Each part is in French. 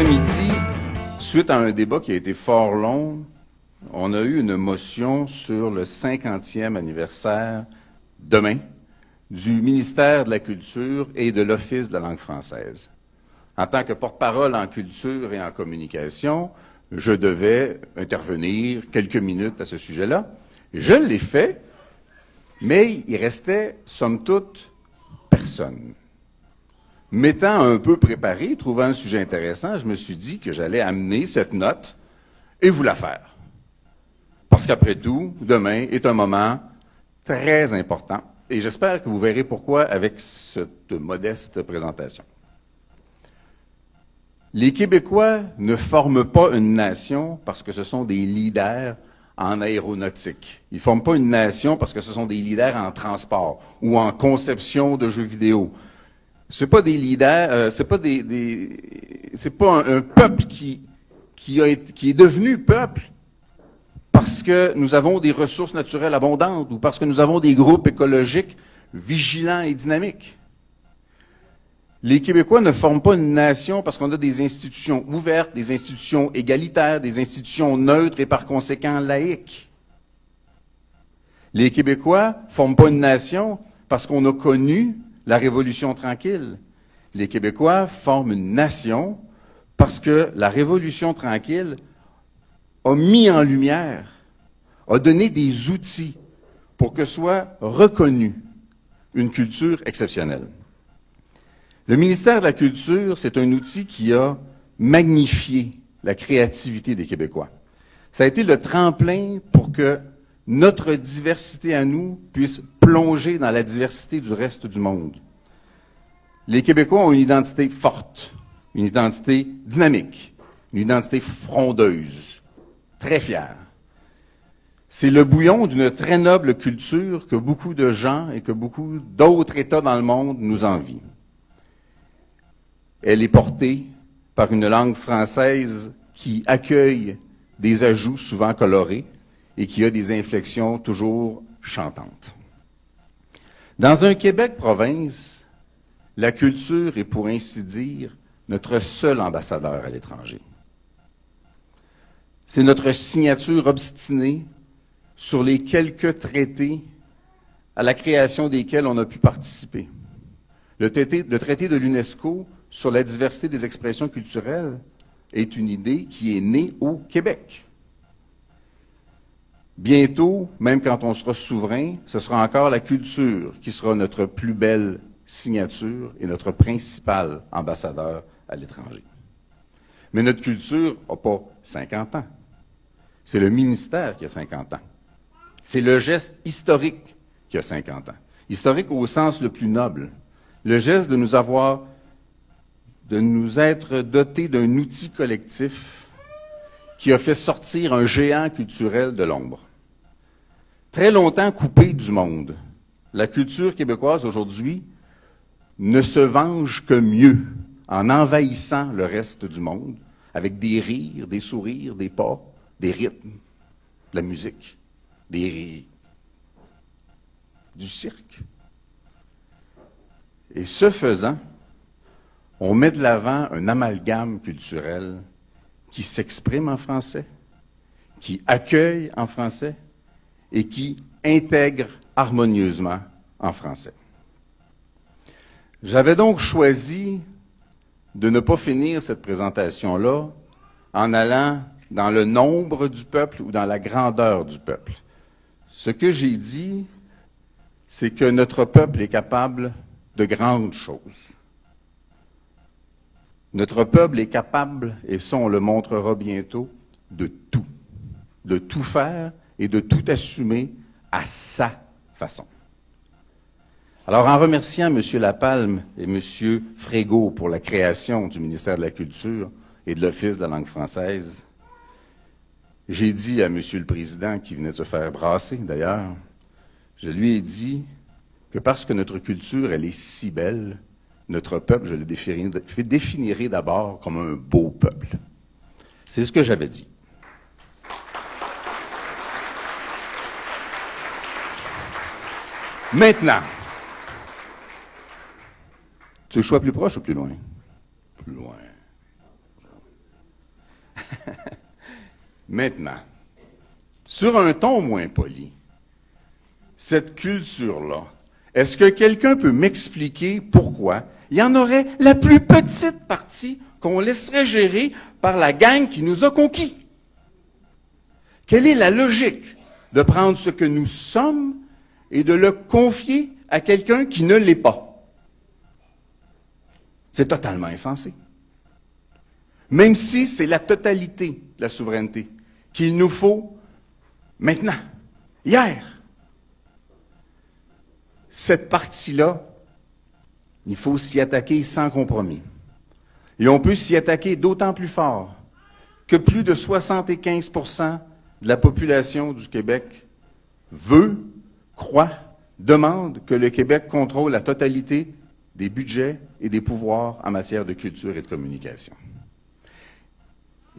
après-midi, suite à un débat qui a été fort long, on a eu une motion sur le 50e anniversaire, demain, du ministère de la Culture et de l'Office de la langue française. En tant que porte-parole en culture et en communication, je devais intervenir quelques minutes à ce sujet-là. Je l'ai fait, mais il restait, somme toute, personne. M'étant un peu préparé, trouvant un sujet intéressant, je me suis dit que j'allais amener cette note et vous la faire. Parce qu'après tout, demain est un moment très important et j'espère que vous verrez pourquoi avec cette modeste présentation. Les Québécois ne forment pas une nation parce que ce sont des leaders en aéronautique. Ils ne forment pas une nation parce que ce sont des leaders en transport ou en conception de jeux vidéo. C'est pas des leaders, c'est pas un peuple qui est devenu peuple parce que nous avons des ressources naturelles abondantes ou parce que nous avons des groupes écologiques vigilants et dynamiques. Les Québécois ne forment pas une nation parce qu'on a des institutions ouvertes, des institutions égalitaires, des institutions neutres et par conséquent laïques. Les Québécois ne forment pas une nation parce qu'on a connu la Révolution tranquille. Les Québécois forment une nation parce que la Révolution tranquille a mis en lumière, a donné des outils pour que soit reconnue une culture exceptionnelle. Le ministère de la Culture, c'est un outil qui a magnifié la créativité des Québécois. Ça a été le tremplin pour que notre diversité à nous puisse plonger dans la diversité du reste du monde. Les Québécois ont une identité forte, une identité dynamique, une identité frondeuse, très fière. C'est le bouillon d'une très noble culture que beaucoup de gens et que beaucoup d'autres États dans le monde nous envient. Elle est portée par une langue française qui accueille des ajouts souvent colorés et qui a des inflexions toujours chantantes. Dans un Québec province, la culture est, pour ainsi dire, notre seul ambassadeur à l'étranger. C'est notre signature obstinée sur les quelques traités à la création desquels on a pu participer. Le traité de l'UNESCO sur la diversité des expressions culturelles est une idée qui est née au Québec. Bientôt, même quand on sera souverain, ce sera encore la culture qui sera notre plus belle signature et notre principal ambassadeur à l'étranger. Mais notre culture n'a pas 50 ans. C'est le ministère qui a 50 ans. C'est le geste historique qui a 50 ans. Historique au sens le plus noble. Le geste de nous être dotés d'un outil collectif qui a fait sortir un géant culturel de l'ombre. Très longtemps coupé du monde, la culture québécoise aujourd'hui ne se venge que mieux en envahissant le reste du monde avec des rires, des sourires, des pas, des rythmes, de la musique, du cirque. Et ce faisant, on met de l'avant un amalgame culturel qui s'exprime en français, qui accueille en français et qui intègre harmonieusement en français. J'avais donc choisi de ne pas finir cette présentation-là en allant dans le nombre du peuple ou dans la grandeur du peuple. Ce que j'ai dit, c'est que notre peuple est capable de grandes choses. Notre peuple est capable, et ça on le montrera bientôt, de tout faire et de tout assumer à sa façon. Alors, en remerciant M. Lapalme et M. Frégault pour la création du ministère de la Culture et de l'Office de la langue française, j'ai dit à M. le Président, qui venait de se faire brasser d'ailleurs, je lui ai dit que parce que notre culture, elle est si belle, notre peuple, je le définirai d'abord comme un beau peuple. C'est ce que j'avais dit. Maintenant, tu veux le choix plus proche ou plus loin? Plus loin. Maintenant, sur un ton moins poli, cette culture-là, est-ce que quelqu'un peut m'expliquer pourquoi il y en aurait la plus petite partie qu'on laisserait gérer par la gang qui nous a conquis? Quelle est la logique de prendre ce que nous sommes et de le confier à quelqu'un qui ne l'est pas? C'est totalement insensé. Même si c'est la totalité de la souveraineté qu'il nous faut maintenant, hier. Cette partie-là, il faut s'y attaquer sans compromis. Et on peut s'y attaquer d'autant plus fort que plus de 75% de la population du Québec veut, croit, demande que le Québec contrôle la totalité des budgets et des pouvoirs en matière de culture et de communication.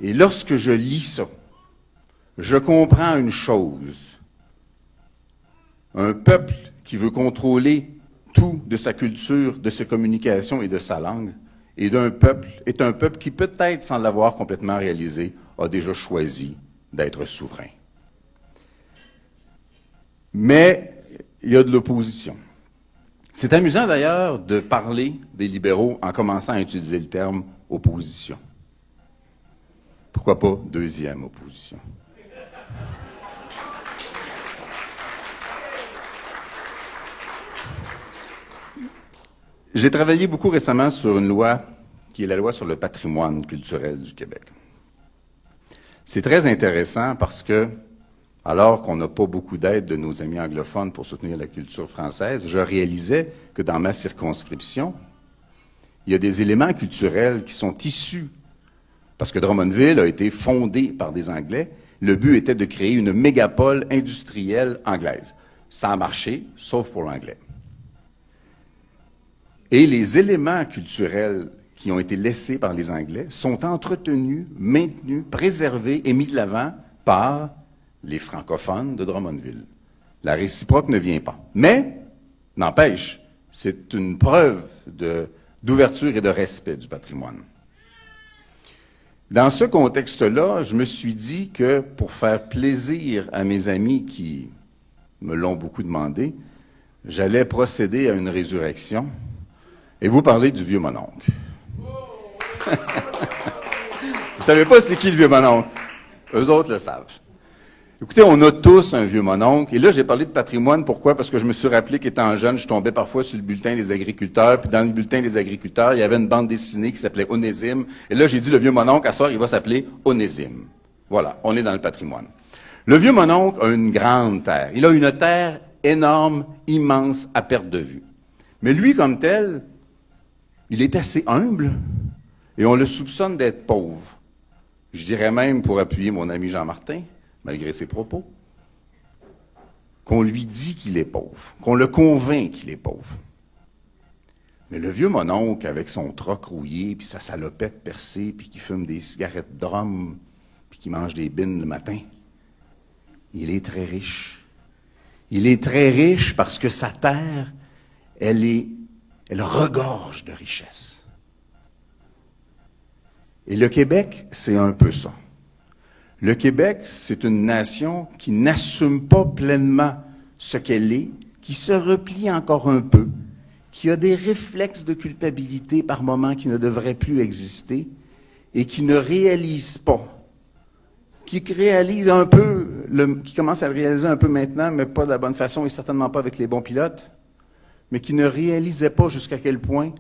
Et lorsque je lis ça, je comprends une chose. Un peuple qui veut contrôler tout de sa culture, de sa communication et de sa langue, est un peuple qui, peut-être sans l'avoir complètement réalisé, a déjà choisi d'être souverain. Mais il y a de l'opposition. C'est amusant d'ailleurs de parler des libéraux en commençant à utiliser le terme opposition. Pourquoi pas deuxième opposition? J'ai travaillé beaucoup récemment sur une loi qui est la loi sur le patrimoine culturel du Québec. C'est très intéressant parce que, alors qu'on n'a pas beaucoup d'aide de nos amis anglophones pour soutenir la culture française, je réalisais que dans ma circonscription, il y a des éléments culturels qui sont issus, parce que Drummondville a été fondé par des Anglais, le but était de créer une mégapole industrielle anglaise. Ça a marché, sauf pour l'anglais. Et les éléments culturels qui ont été laissés par les Anglais sont entretenus, maintenus, préservés et mis de l'avant par les francophones de Drummondville. La réciproque ne vient pas. Mais, n'empêche, c'est une preuve d'ouverture et de respect du patrimoine. Dans ce contexte-là, je me suis dit que pour faire plaisir à mes amis qui me l'ont beaucoup demandé, j'allais procéder à une résurrection et vous parler du vieux mononcle. Vous savez pas c'est qui le vieux mononcle? Eux autres le savent. Écoutez, on a tous un vieux mononcle. Et là, j'ai parlé de patrimoine. Pourquoi? Parce que je me suis rappelé qu'étant jeune, je tombais parfois sur le bulletin des agriculteurs. Puis dans le bulletin des agriculteurs, il y avait une bande dessinée qui s'appelait Onésime. Et là, j'ai dit, le vieux mononcle, à soir, il va s'appeler Onésime. Voilà, on est dans le patrimoine. Le vieux mononcle a une grande terre. Il a une terre énorme, immense, à perte de vue. Mais lui, comme tel, il est assez humble et on le soupçonne d'être pauvre. Je dirais même, pour appuyer mon ami Jean Martin, malgré ses propos, qu'on lui dit qu'il est pauvre, qu'on le convainc qu'il est pauvre. Mais le vieux mononcle, avec son troc rouillé, puis sa salopette percée, puis qui fume des cigarettes drum, puis qui mange des bines le matin, il est très riche. Il est très riche parce que sa terre, elle regorge de richesse. Et le Québec, c'est un peu ça. Le Québec, c'est une nation qui n'assume pas pleinement ce qu'elle est, qui se replie encore un peu, qui a des réflexes de culpabilité par moments qui ne devraient plus exister et qui ne réalise pas, qui réalise un peu, qui commence à le réaliser un peu maintenant, mais pas de la bonne façon et certainement pas avec les bons pilotes, mais qui ne réalisait pas jusqu'à quel point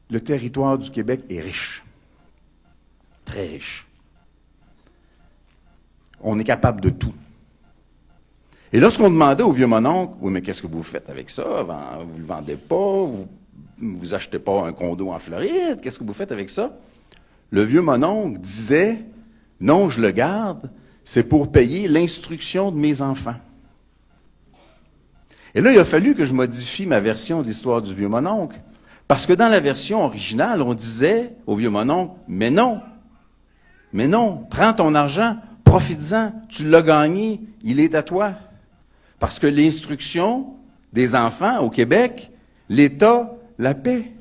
le territoire du Québec est riche, très riche. On est capable de tout. Et lorsqu'on demandait au vieux mononcle, oui, mais qu'est-ce que vous faites avec ça? Vous ne le vendez pas? Vous achetez pas un condo en Floride? Qu'est-ce que vous faites avec ça? Le vieux mononcle disait, non, je le garde, c'est pour payer l'instruction de mes enfants. Et là, il a fallu que je modifie ma version de l'histoire du vieux mononcle. Parce que dans la version originale, on disait au vieux mononcle, mais non, prends ton argent, profites-en, tu l'as gagné, il est à toi. Parce que l'instruction des enfants au Québec, l'État la paie.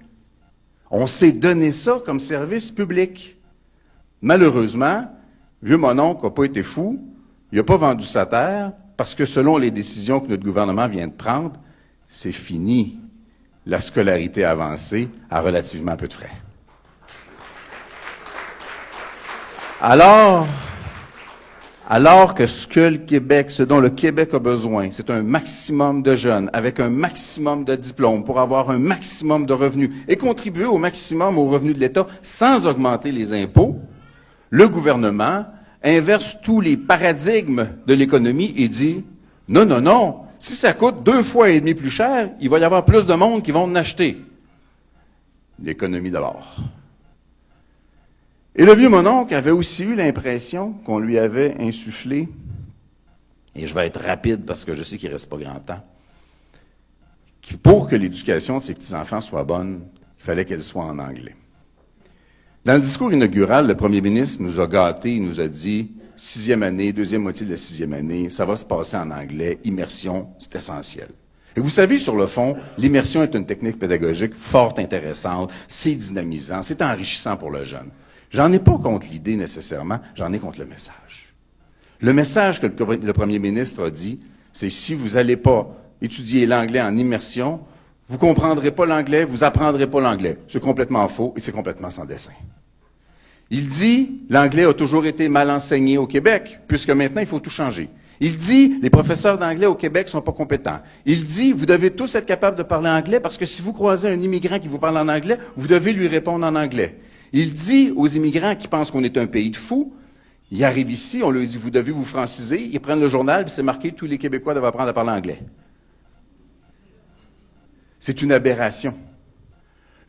On s'est donné ça comme service public. Malheureusement, Vieux mononcle n'a pas été fou, il n'a pas vendu sa terre, parce que selon les décisions que notre gouvernement vient de prendre, c'est fini. La scolarité avancée a relativement peu de frais. Alors que ce dont le Québec a besoin, c'est un maximum de jeunes avec un maximum de diplômes pour avoir un maximum de revenus et contribuer au maximum aux revenus de l'État sans augmenter les impôts, le gouvernement inverse tous les paradigmes de l'économie et dit « Non, non, non, si ça coûte 2,5 fois plus cher, il va y avoir plus de monde qui vont en acheter. » L'économie d'abord. Et le vieux mononcle avait aussi eu l'impression qu'on lui avait insufflé, et je vais être rapide parce que je sais qu'il ne reste pas grand temps, que pour que l'éducation de ses petits-enfants soit bonne, il fallait qu'elle soit en anglais. Dans le discours inaugural, le premier ministre nous a gâtés, il nous a dit « 6e année, deuxième moitié de la 6e année, ça va se passer en anglais, immersion, c'est essentiel. » Et vous savez, sur le fond, l'immersion est une technique pédagogique fort intéressante, c'est dynamisant, c'est enrichissant pour le jeune. J'en ai pas contre l'idée nécessairement, j'en ai contre le message. Le message que le premier ministre a dit, c'est si vous n'allez pas étudier l'anglais en immersion, vous ne comprendrez pas l'anglais, vous apprendrez pas l'anglais. C'est complètement faux et c'est complètement sans dessein. Il dit, l'anglais a toujours été mal enseigné au Québec, puisque maintenant il faut tout changer. Il dit, les professeurs d'anglais au Québec sont pas compétents. Il dit, vous devez tous être capables de parler anglais parce que si vous croisez un immigrant qui vous parle en anglais, vous devez lui répondre en anglais. Il dit aux immigrants qui pensent qu'on est un pays de fous, ils arrivent ici, on leur dit, vous devez vous franciser, ils prennent le journal, puis c'est marqué, tous les Québécois doivent apprendre à parler anglais. C'est une aberration.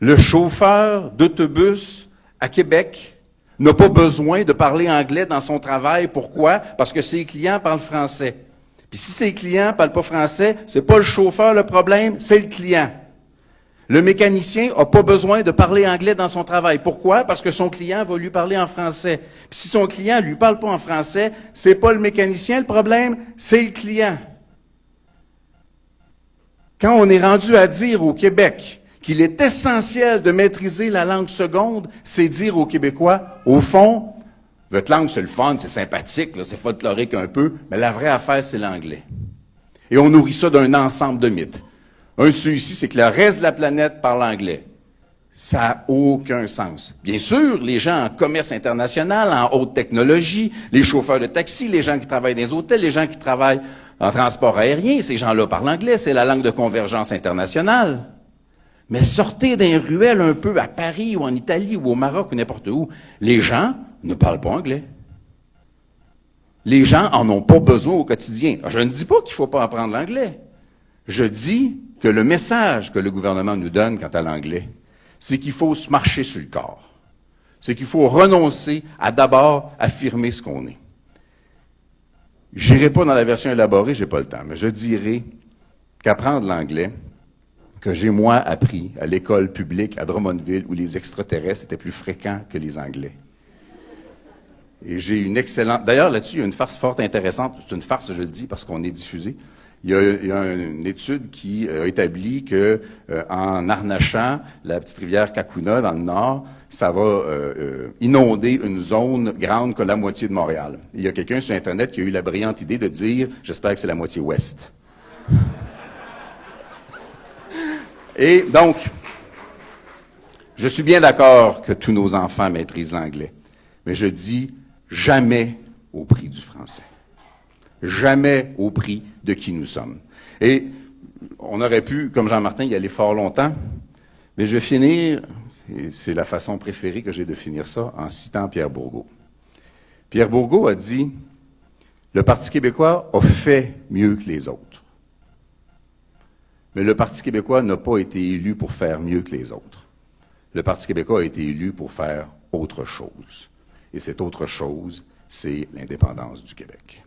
Le chauffeur d'autobus à Québec n'a pas besoin de parler anglais dans son travail. Pourquoi? Parce que ses clients parlent français. Puis si ses clients ne parlent pas français, c'est pas le chauffeur le problème, c'est le client. Le mécanicien n'a pas besoin de parler anglais dans son travail. Pourquoi? Parce que son client va lui parler en français. Puis si son client ne lui parle pas en français, c'est pas le mécanicien le problème, c'est le client. Quand on est rendu à dire au Québec qu'il est essentiel de maîtriser la langue seconde, c'est dire aux Québécois, au fond, votre langue c'est le fun, c'est sympathique, là, c'est folklorique un peu, mais la vraie affaire c'est l'anglais. Et on nourrit ça d'un ensemble de mythes. Un celui-ci, c'est que le reste de la planète parle anglais. Ça n'a aucun sens. Bien sûr, les gens en commerce international, en haute technologie, les chauffeurs de taxi, les gens qui travaillent dans les hôtels, les gens qui travaillent en transport aérien, ces gens-là parlent anglais, c'est la langue de convergence internationale. Mais sortez d'un ruelle un peu à Paris ou en Italie ou au Maroc ou n'importe où, les gens ne parlent pas anglais. Les gens en ont pas besoin au quotidien. Je ne dis pas qu'il ne faut pas apprendre l'anglais. Je dis que le message que le gouvernement nous donne quant à l'anglais, c'est qu'il faut se marcher sur le corps. C'est qu'il faut renoncer à d'abord affirmer ce qu'on est. J'irai pas dans la version élaborée, j'ai pas le temps, mais je dirais qu'apprendre l'anglais, que j'ai moi appris à l'école publique à Drummondville où les extraterrestres étaient plus fréquents que les Anglais. Et j'ai une excellente... D'ailleurs, là-dessus, il y a une farce fort intéressante. C'est une farce, je le dis, parce qu'on est diffusé. Il y a une étude qui a établi que en harnachant la petite rivière Kakuna dans le nord, ça va inonder une zone grande que la moitié de Montréal. Il y a quelqu'un sur Internet qui a eu la brillante idée de dire « J'espère que c'est la moitié ouest ». Et donc, je suis bien d'accord que tous nos enfants maîtrisent l'anglais, mais je dis jamais au prix du français. Jamais au prix de qui nous sommes. Et on aurait pu, comme Jean-Martin, y aller fort longtemps, mais je vais finir, et c'est la façon préférée que j'ai de finir ça, en citant Pierre Bourgault. Pierre Bourgault a dit « Le Parti québécois a fait mieux que les autres. Mais le Parti québécois n'a pas été élu pour faire mieux que les autres. Le Parti québécois a été élu pour faire autre chose. Et cette autre chose, c'est l'indépendance du Québec. »